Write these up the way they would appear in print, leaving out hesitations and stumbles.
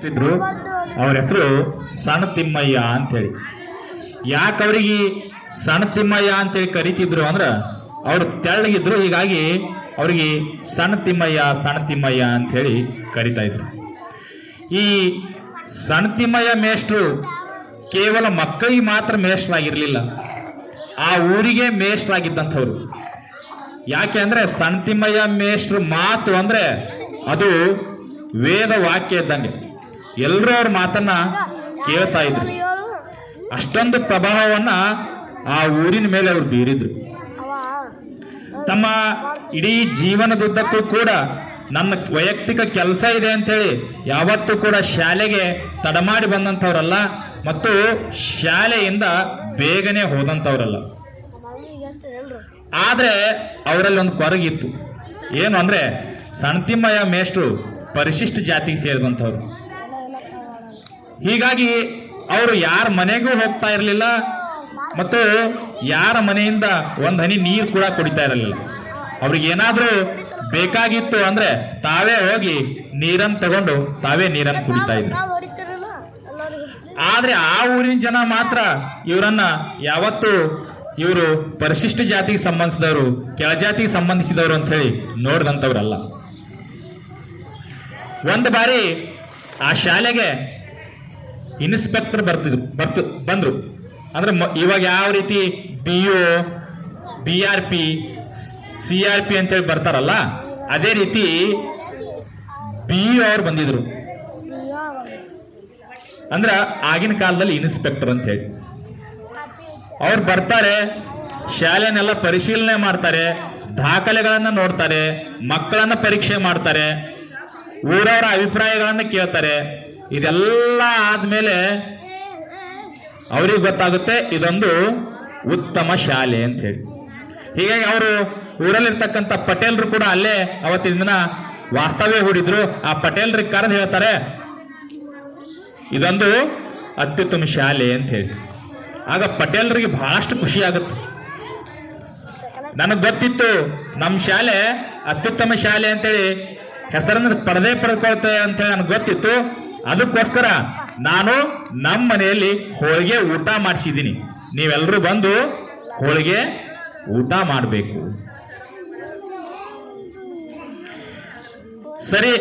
ಇದ್ರು. ಅವ್ರ ಹೆಸರು ಸಣ್ಣ ತಿಮ್ಮಯ್ಯ ಅಂತೇಳಿ. ಯಾಕೆ ಅವ್ರಿಗೆ ಸಣ್ಣ ತಿಮ್ಮಯ್ಯ ಅಂತೇಳಿ ಕರಿತಿದ್ರು ಅಂದ್ರೆ ಅವ್ರು ತೆಳ್ಳಗಿದ್ರು, ಹೀಗಾಗಿ ಅವ್ರಿಗೆ ಸಣ್ಣ ತಿಮ್ಮಯ್ಯ ಅಂಥೇಳಿ ಕರಿತಾ ಇದ್ರು. ಈ ಸಣ್ಣ ತಿಮ್ಮಯ್ಯ ಮೇಷ್ಟ್ರು ಕೇವಲ ಮಕ್ಕಳಿಗೆ ಮಾತ್ರ ಮೇಷ್ಟ್ರಾಗಿರ್ಲಿಲ್ಲ, ಆ ಊರಿಗೆ ಮೇಷ್ಟ್ರಾಗಿದ್ದಂಥವ್ರು. ಯಾಕೆ ಅಂದ್ರೆ ಸಣ್ಣ ತಿಮ್ಮಯ್ಯ ಮೇಷ್ಟ್ರು ಮಾತು ಅಂದ್ರೆ ಅದು ವೇದ ವಾಕ್ಯ ಇದ್ದಂಗೆ. ಎಲ್ಲರೂ ಅವ್ರ ಮಾತನ್ನ ಕೇಳ್ತಾ ಇದ್ರು. ಅಷ್ಟೊಂದು ಪ್ರಭಾವವನ್ನ ಆ ಊರಿನ ಮೇಲೆ ಅವ್ರು ಬೀರಿದ್ರು. ತಮ್ಮ ಇಡೀ ಜೀವನದುದ್ದಕ್ಕೂ ಕೂಡ ನನ್ನ ವೈಯಕ್ತಿಕ ಕೆಲಸ ಇದೆ ಅಂತೇಳಿ ಯಾವತ್ತೂ ಕೂಡ ಶಾಲೆಗೆ ತಡಮಾಡಿ ಬಂದಂಥವ್ರಲ್ಲ, ಮತ್ತು ಶಾಲೆಯಿಂದ ಬೇಗನೆ ಹೋದಂಥವ್ರಲ್ಲ. ಆದ್ರೆ ಅವರಲ್ಲಿ ಒಂದು ಕೊರಗಿತ್ತು. ಏನು ಅಂದ್ರೆ ಸಣ್ಣ ತಿಮ್ಮಯ್ಯ ಮೇಷ್ಟ್ರು ಪರಿಶಿಷ್ಟ ಜಾತಿಗೆ ಸೇರಿದಂಥವ್ರು. ಹೀಗಾಗಿ ಅವರು ಯಾರ ಮನೆಗೂ ಹೋಗ್ತಾ ಇರಲಿಲ್ಲ, ಮತ್ತು ಯಾರ ಮನೆಯಿಂದ ಒಂದು ಹನಿ ನೀರು ಕೂಡ ಕುಡಿತಾ ಇರಲಿಲ್ಲ. ಅವ್ರಿಗೆ ಏನಾದ್ರೂ ಬೇಕಾಗಿತ್ತು ಅಂದ್ರೆ ತಾವೇ ಹೋಗಿ ನೀರನ್ನು ತಗೊಂಡು ತಾವೇ ನೀರನ್ನು ಕುಡಿತಾ ಇದ್ರು. ಆದ್ರೆ ಆ ಊರಿನ ಜನ ಮಾತ್ರ ಇವರನ್ನ ಯಾವತ್ತು ಇವರು ಪರಿಶಿಷ್ಟ ಜಾತಿಗೆ ಸಂಬಂಧಿಸಿದವರು, ಕೆಳಜಾತಿಗೆ ಸಂಬಂಧಿಸಿದವರು ಅಂತ ಹೇಳಿ ನೋಡಿದಂಥವ್ರಲ್ಲ. ಒಂದು ಬಾರಿ ಆ ಶಾಲೆಗೆ ಇನ್ಸ್ಪೆಕ್ಟರ್ ಬಂದ್ರು. ಅಂದ್ರೆ ಇವಾಗ ಯಾವ ರೀತಿ BO, BRP, CRP ಅಂತೇಳಿ ಬರ್ತಾರಲ್ಲ, ಅದೇ ರೀತಿ BO ಅವ್ರು ಬಂದಿದ್ರು. ಅಂದ್ರೆ ಆಗಿನ ಕಾಲದಲ್ಲಿ ಇನ್ಸ್ಪೆಕ್ಟರ್ ಅಂತ ಹೇಳಿ ಅವ್ರು ಬರ್ತಾರೆ, ಶಾಲೆನೆಲ್ಲ ಪರಿಶೀಲನೆ ಮಾಡ್ತಾರೆ, ದಾಖಲೆಗಳನ್ನ ನೋಡ್ತಾರೆ, ಮಕ್ಕಳನ್ನ ಪರೀಕ್ಷೆ ಮಾಡ್ತಾರೆ, ಊರವರ ಅಭಿಪ್ರಾಯಗಳನ್ನ ಕೇಳ್ತಾರೆ. ಇದೆಲ್ಲ ಆದ್ಮೇಲೆ ಅವ್ರಿಗೆ ಗೊತ್ತಾಗುತ್ತೆ ಇದೊಂದು ಉತ್ತಮ ಶಾಲೆ ಅಂತ ಹೇಳಿ. ಹೀಗಾಗಿ ಅವರು ಊರಲ್ಲಿರ್ತಕ್ಕಂಥ ಪಟೇಲ್ರು ಕೂಡ ಅಲ್ಲೇ ಅವತ್ತಿನ ದಿನ ವಾಸ್ತವ್ಯ ಹೂಡಿದ್ರು. ಆ ಪಟೇಲ್ರಿಗೆ ಕರೆದು ಹೇಳ್ತಾರೆ ಇದೊಂದು ಅತ್ಯುತ್ತಮ ಶಾಲೆ ಅಂತ ಹೇಳಿ. ಆಗ ಪಟೇಲ್ರಿಗೆ ಬಹಳಷ್ಟು ಖುಷಿ ಆಗುತ್ತೆ. ನನಗೆ ಗೊತ್ತಿತ್ತು ನಮ್ಮ ಶಾಲೆ ಅತ್ಯುತ್ತಮ ಶಾಲೆ ಅಂತೇಳಿ ಹೆಸರನ್ನು ಪಡೆದುಕೊಳ್ತೇವೆ ಅಂತೇಳಿ ನನಗೆ ಗೊತ್ತಿತ್ತು. ಅದಕ್ಕೋಸ್ಕರ ನಾನು ನಮ್ಮ ಮನೆಯಲ್ಲಿ ಹೋಳಿಗೆ ಊಟ ಮಾಡಿಸಿದ್ದೀನಿ, ನೀವೆಲ್ಲರೂ ಬಂದು ಹೋಳಿಗೆ ಊಟ ಮಾಡಬೇಕು. ಸರಿ,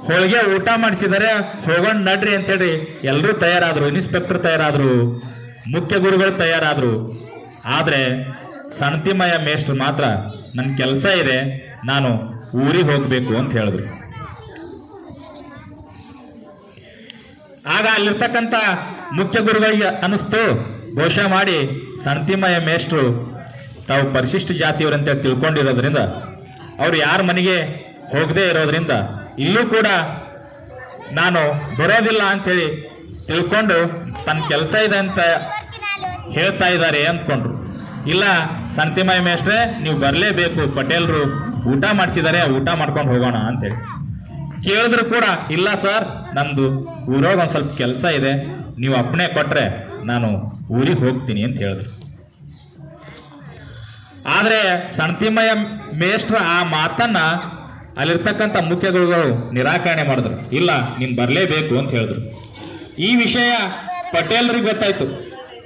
ಹೋಳಿಗೆ ಊಟ ಮಾಡಿಸಿದರೆ ಹೋಗೋಣ ನಡ್ರಿ ಅಂತೇಳಿ ಎಲ್ಲರೂ ತಯಾರಾದ್ರು. ಇನ್ಸ್ಪೆಕ್ಟರ್ ತಯಾರಾದ್ರು, ಮುಖ್ಯ ಗುರುಗಳು ತಯಾರಾದ್ರು. ಆದ್ರೆ ಸಣ್ಣ ತಿಮ್ಮಯ್ಯ ಮೇಷ್ಟ್ರು ಮಾತ್ರ ನನ್ನ ಕೆಲಸ ಇದೆ, ನಾನು ಊರಿಗೆ ಹೋಗ್ಬೇಕು ಅಂತ ಹೇಳಿದ್ರು. ಆಗ ಅಲ್ಲಿರ್ತಕ್ಕಂಥ ಮುಖ್ಯ ಗುರುಗಳಿಗೆ ಅನಿಸ್ತು, ಘೋಷಣೆ ಮಾಡಿ ಸಣ್ಣ ತಿಮ್ಮಯ್ಯ ಮೇಷ್ಟ್ರು ತಾವು ಪರಿಶಿಷ್ಟ ಜಾತಿಯವರಂತ ತಿಳ್ಕೊಂಡಿರೋದ್ರಿಂದ, ಅವ್ರು ಯಾರ ಮನೆಗೆ ಹೋಗದೆ ಇರೋದ್ರಿಂದ ಇಲ್ಲೂ ಕೂಡ ನಾನು ಬರೋದಿಲ್ಲ ಅಂತೇಳಿ ತಿಳ್ಕೊಂಡು ತನ್ನ ಕೆಲಸ ಇದೆ ಅಂತ ಹೇಳ್ತಾ ಇದ್ದಾರೆ ಅಂದ್ಕೊಂಡ್ರು. ಇಲ್ಲ ಸಣ್ಣ ತಿಮ್ಮಯ್ಯ ಮೇಷ್ಟ್ರೆ, ನೀವು ಬರಲೇಬೇಕು, ಪಟೇಲ್ರು ಊಟ ಮಾಡಿಸಿದ್ದಾರೆ, ಊಟ ಮಾಡ್ಕೊಂಡು ಹೋಗೋಣ ಅಂತೇಳಿ ಕೇಳಿದ್ರು ಕೂಡ ಇಲ್ಲ ಸರ್, ನಂದು ಊರಾಗ ಒಂದು ಸ್ವಲ್ಪ ಕೆಲಸ ಇದೆ, ನೀವು ಅಪ್ಪಣೆ ಕೊಟ್ರೆ ನಾನು ಊರಿಗೆ ಹೋಗ್ತೀನಿ ಅಂತ ಹೇಳಿದ್ರು. ಆದ್ರೆ ಸಣ್ಣ ತಿಮ್ಮಯ್ಯ ಮೇಷ್ಟ್ರ ಆ ಮಾತನ್ನ ಅಲ್ಲಿರ್ತಕ್ಕಂಥ ಮುಖ್ಯ ಗುರುಗಳು ನಿರಾಕರಣೆ ಮಾಡಿದ್ರು. ಇಲ್ಲ, ನೀನು ಬರಲೇಬೇಕು ಅಂತ ಹೇಳಿದ್ರು. ಈ ವಿಷಯ ಪಟೇಲ್ರಿಗೆ ಗೊತ್ತಾಯ್ತು.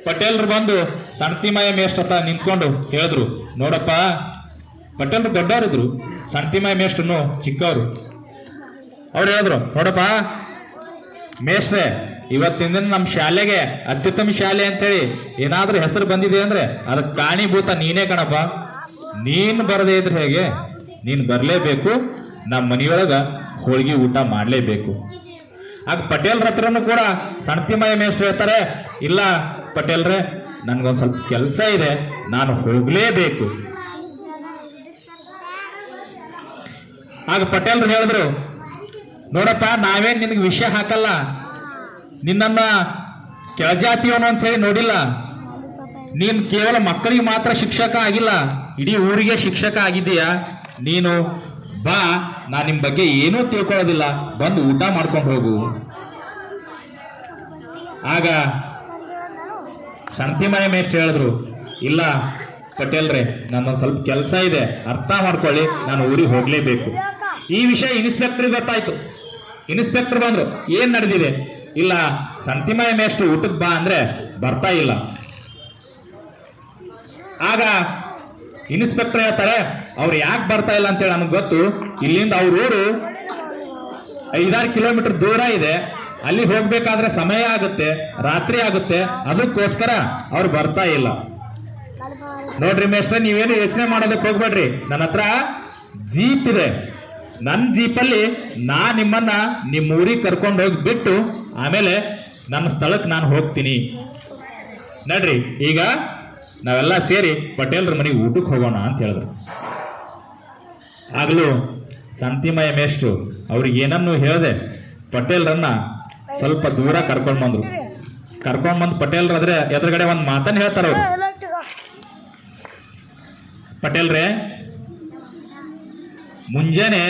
ಪಟೇಲ್ರು ಬಂದು ಸಣ್ಣ ತಿಮ್ಮಯ್ಯ ಮೇಷ್ಟ್ರ ಹತ್ರ ನಿಂತ್ಕೊಂಡು ಹೇಳಿದ್ರು, ನೋಡಪ್ಪ, ಪಟೇಲ್ರು ದೊಡ್ಡವರಿದ್ರು, ಸಣ್ಣ ತಿಮ್ಮಯ್ಯ ಮೇಷ್ಟ್ರನ್ನು ಚಿಕ್ಕವರು. ಅವ್ರು ಹೇಳಿದ್ರು, ನೋಡಪ್ಪ ಮೇಷ್ಟ್ರೆ, ಇವತ್ತಿನ ದಿನ ನಮ್ಮ ಶಾಲೆಗೆ ಅತ್ಯುತ್ತಮ ಶಾಲೆ ಅಂತೇಳಿ ಏನಾದ್ರೂ ಹೆಸರು ಬಂದಿದೆ ಅಂದ್ರೆ ಅದಕ್ಕೆ ಕಾರಣೀಭೂತ ನೀನೇ ಕಣಪ್ಪ. ನೀನು ಬರದೇ ಇದ್ರೆ ಹೇಗೆ? ನೀನು ಬರಲೇಬೇಕು, ನಮ್ಮ ಮನೆಯೊಳಗ ಹೋಳಿಗೆ ಊಟ ಮಾಡಲೇಬೇಕು. ಆಗ ಪಟೇಲ್ರ ಹತ್ರನೂ ಕೂಡ ಸಣ್ಣ ತಿಮ್ಮಯ್ಯ ಮೇಷ್ಟ್ರು ಹೇಳ್ತಾರೆ, ಇಲ್ಲ ಪಟೇಲ್ರೆ, ನನ್ಗೊಂದು ಸ್ವಲ್ಪ ಕೆಲಸ ಇದೆ, ನಾನು ಹೋಗಲೇಬೇಕು. ಆಗ ಪಟೇಲ್ರು ಹೇಳಿದ್ರು, ನೋಡಪ್ಪ, ನಾವೇನು ನಿನಗೆ ವಿಷಯ ಹಾಕಲ್ಲ, ನಿನ್ನನ್ನ ಕೆಳಜಾತಿಯವನು ಅಂತ ಹೇಳಿ ನೋಡಿಲ್ಲ, ನೀನು ಕೇವಲ ಮಕ್ಕಳಿಗೆ ಮಾತ್ರ ಶಿಕ್ಷಕ ಆಗಿಲ್ಲ, ಇಡೀ ಊರಿಗೆ ಶಿಕ್ಷಕ ಆಗಿದ್ದೀಯಾ. ನೀನು ಬಾ, ನಾನು ನಿಮ್ಮ ಬಗ್ಗೆ ಏನೂ ತಿಳ್ಕೊಳ್ಳೋದಿಲ್ಲ, ಬಂದು ಊಟ ಮಾಡ್ಕೊಂಡು ಹೋಗು. ಆಗ ಸಣ್ಣ ತಿಮ್ಮಯ್ಯ ಮೇಷ್ಟ್ರು ಹೇಳಿದ್ರು, ಇಲ್ಲ ಪಟೇಲ್ರೆ, ನನ್ನೊಂದು ಸ್ವಲ್ಪ ಕೆಲಸ ಇದೆ, ಅರ್ಥ ಮಾಡ್ಕೊಳ್ಳಿ, ನಾನು ಊರಿಗೆ ಹೋಗಲೇಬೇಕು. ಈ ವಿಷಯ ಇನ್ಸ್ಪೆಕ್ಟರ್ಗೆ ಗೊತ್ತಾಯ್ತು. ಇನ್ಸ್ಪೆಕ್ಟರ್ ಬಂದ್ರು, ಏನ್ ನಡೆದಿದೆ? ಇಲ್ಲ, ಸಂತಿಮಯ ಮೇಷ್ಟು ಊಟಕ್ಕೆ ಬಾ ಅಂದ್ರೆ ಬರ್ತಾ ಇಲ್ಲ. ಆಗ ಇನ್ಸ್ಪೆಕ್ಟರ್ ಹೇಳ್ತಾರೆ, ಅವ್ರು ಯಾಕೆ ಬರ್ತಾ ಇಲ್ಲ ಅಂತೇಳಿ ನನಗೆ ಗೊತ್ತು. ಇಲ್ಲಿಂದ ಅವ್ರ ಊರು 5-6 ಕಿಲೋಮೀಟರ್ ದೂರ ಇದೆ, ಅಲ್ಲಿ ಹೋಗ್ಬೇಕಾದ್ರೆ ಸಮಯ ಆಗುತ್ತೆ, ರಾತ್ರಿ ಆಗುತ್ತೆ, ಅದಕ್ಕೋಸ್ಕರ ಅವ್ರು ಬರ್ತಾ ಇಲ್ಲ. ನೋಡ್ರಿ ಮೇಷ್ಟ್ರೆ, ನೀವೇನು ಯೋಚನೆ ಮಾಡೋದಕ್ಕೆ ಹೋಗ್ಬೇಡ್ರಿ. ನನ್ನ ಹತ್ರ ಜೀಪ್ ಇದೆ, ನನ್ನ ಜೀಪಲ್ಲಿ ನಿಮ್ಮನ್ನ ನಿಮ್ಮ ಊರಿಗೆ ಕರ್ಕೊಂಡು ಹೋಗಿ ಬಿಟ್ಟು ಆಮೇಲೆ ನನ್ನ ಸ್ಥಳಕ್ಕೆ ನಾನು ಹೋಗ್ತೀನಿ. ನಡ್ರಿ, ಈಗ ನಾವೆಲ್ಲ ಸೇರಿ ಪಟೇಲ್ರ ಮನೆಗೆ ಊಟಕ್ಕೆ ಹೋಗೋಣ ಅಂತ ಹೇಳಿದ್ರು. ಆಗ್ಲೂ ಸಂತಿಮಯ ಮೇಷ್ಟು ಅವ್ರಿಗೆ ಏನನ್ನು ಹೇಳದೆ ಪಟೇಲ್ರನ್ನ ಸ್ವಲ್ಪ ದೂರ ಕರ್ಕೊಂಡು ಬಂದು ಪಟೇಲ್ರಾದ್ರೆ ಎದುರುಗಡೆ ಒಂದು ಮಾತನ್ನು ಹೇಳ್ತಾರ ಅವ್ರು. ಪಟೇಲ್ರೇ, ಮುಂಜಾನೆ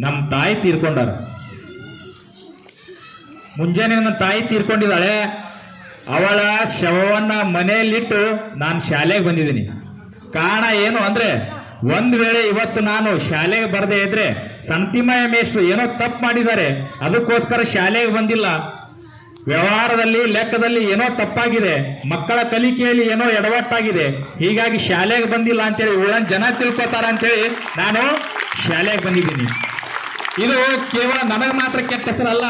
ನಮ್ಮ ತಾಯಿ ತೀರ್ಕೊಂಡಾರ. ಮುಂಜಾನೆ ನನ್ನ ತಾಯಿ ತೀರ್ಕೊಂಡಿದ್ದಾಳೆ. ಅವಳ ಶವವನ್ನ ಮನೆಯಲ್ಲಿಟ್ಟು ನಾನು ಶಾಲೆಗೆ ಬಂದಿದ್ದೀನಿ. ಕಾರಣ ಏನು ಅಂದ್ರೆ, ಒಂದ್ ವೇಳೆ ಇವತ್ತು ನಾನು ಶಾಲೆಗೆ ಬರದೇ ಇದ್ರೆ ಸಂತಿಮಯ ಮೇಷ್ಟ್ರು ಏನೋ ತಪ್ಪು ಮಾಡಿದ್ದಾರೆ, ಅದಕ್ಕೋಸ್ಕರ ಶಾಲೆಗೆ ಬಂದಿಲ್ಲ. ವ್ಯವಹಾರದಲ್ಲಿ ಲೆಕ್ಕದಲ್ಲಿ ಏನೋ ತಪ್ಪಾಗಿದೆ, ಮಕ್ಕಳ ಕಲಿಕೆಯಲ್ಲಿ ಏನೋ ಎಡವಟ್ಟಾಗಿದೆ, ಹೀಗಾಗಿ ಶಾಲೆಗೆ ಬಂದಿಲ್ಲ ಅಂತೇಳಿ ಊರನ್ ಜನ ತಿಳ್ಕೊತಾರ ಅಂತೇಳಿ ನಾನು ಶಾಲೆಗೆ ಬಂದಿದ್ದೀನಿ. ಇದು ಕೇವಲ ನನಗೆ ಮಾತ್ರ ಕೆಟ್ಟ ಹೆಸರಲ್ಲ,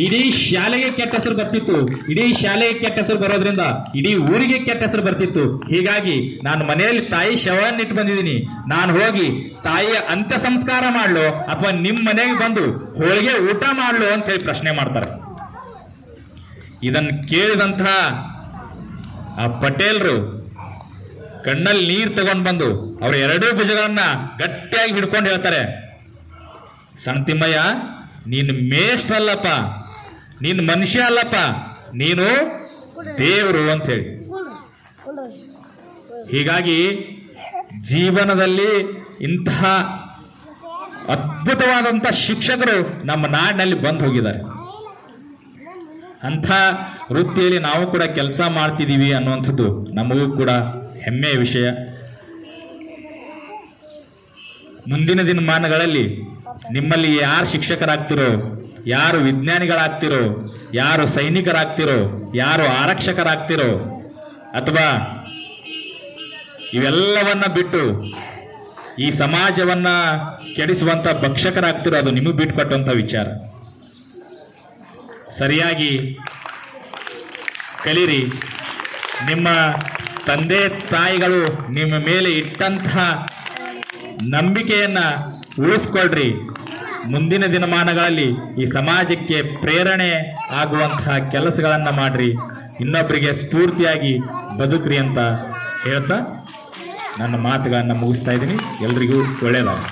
ಇಡೀ ಶಾಲೆಗೆ ಕೆಟ್ಟ ಹೆಸರು ಬರ್ತಿತ್ತು. ಇಡೀ ಶಾಲೆಗೆ ಕೆಟ್ಟ ಹೆಸರು ಬರೋದ್ರಿಂದ ಇಡೀ ಊರಿಗೆ ಕೆಟ್ಟ ಹೆಸರು ಬರ್ತಿತ್ತು. ಹೀಗಾಗಿ ನಾನು ಮನೆಯಲ್ಲಿ ತಾಯಿ ಶವವನ್ನು ಇಟ್ಟು ಬಂದಿದ್ದೀನಿ. ನಾನು ಹೋಗಿ ತಾಯಿಯ ಅಂತ್ಯ ಸಂಸ್ಕಾರ ಮಾಡ್ಲು ಅಥವಾ ನಿಮ್ಮ ಮನೆಗೆ ಬಂದು ಹೋಳಿಗೆ ಊಟ ಮಾಡ್ಲು ಅಂತ ಹೇಳಿ ಪ್ರಶ್ನೆ ಮಾಡ್ತಾರೆ. ಇದನ್ನು ಕೇಳಿದಂತಹ ಆ ಪಟೇಲ್ರು ಕಣ್ಣಲ್ಲಿ ನೀರು ತಗೊಂಡು ಬಂದು ಅವ್ರ ಎರಡೂ ಭುಜಗಳನ್ನ ಗಟ್ಟಿಯಾಗಿ ಹಿಡ್ಕೊಂಡು ಹೇಳ್ತಾರೆ, ಸಂತಿಮಯ್ಯ, ನೀನು ಮೇಷ್ಟ್ರ ಅಲ್ಲಪ್ಪ, ನೀನು ಮನುಷ್ಯ ಅಲ್ಲಪ್ಪ, ನೀನು ದೇವರು ಅಂತ ಹೇಳಿ. ಹೀಗಾಗಿ ಜೀವನದಲ್ಲಿ ಇಂತಹ ಅದ್ಭುತವಾದಂಥ ಶಿಕ್ಷಕರು ನಮ್ಮ ನಾಡಿನಲ್ಲಿ ಬಂದು ಹೋಗಿದ್ದಾರೆ. ಅಂಥ ವೃತ್ತಿಯಲ್ಲಿ ನಾವು ಕೂಡ ಕೆಲಸ ಮಾಡ್ತಿದ್ದೀವಿ ಅನ್ನುವಂಥದ್ದು ನಮಗೂ ಕೂಡ ಹೆಮ್ಮೆಯ ವಿಷಯ. ಮುಂದಿನ ದಿನಮಾನಗಳಲ್ಲಿ ನಿಮ್ಮಲ್ಲಿ ಯಾರು ಶಿಕ್ಷಕರಾಗ್ತಿರೋ, ಯಾರು ವಿಜ್ಞಾನಿಗಳಾಗ್ತಿರೋ, ಯಾರು ಸೈನಿಕರಾಗ್ತಿರೋ, ಯಾರು ಆರಕ್ಷಕರಾಗ್ತಿರೋ, ಅಥವಾ ಇವೆಲ್ಲವನ್ನ ಬಿಟ್ಟು ಈ ಸಮಾಜವನ್ನ ಕೆಡಿಸುವಂತ ಭಕ್ಷಕರಾಗ್ತಿರೋ, ಅದು ನಿಮಗೆ ಬಿಟ್ಟುಕೊಟ್ಟಂತ ವಿಚಾರ. ಸರಿಯಾಗಿ ಕಲೀರಿ. ನಿಮ್ಮ ತಂದೆ ತಾಯಿಗಳು ನಿಮ್ಮ ಮೇಲೆ ಇಟ್ಟಂತಹ ನಂಬಿಕೆಯನ್ನ ಉಳಿಸ್ಕೊಳ್ರಿ. ಮುಂದಿನ ದಿನಮಾನಗಳಲ್ಲಿ ಈ ಸಮಾಜಕ್ಕೆ ಪ್ರೇರಣೆ ಆಗುವಂತಹ ಕೆಲಸಗಳನ್ನ ಮಾಡ್ರಿ, ಇನ್ನೊಬ್ಬರಿಗೆ ಸ್ಫೂರ್ತಿಯಾಗಿ ಬದುಕ್ರಿ ಅಂತ ಹೇಳ್ತಾ ನನ್ನ ಮಾತುಗಳನ್ನು ಮುಗಿಸ್ತಾ ಇದ್ದೀನಿ. ಎಲ್ರಿಗೂ ಒಳ್ಳೆಯದಾಗಲಿ.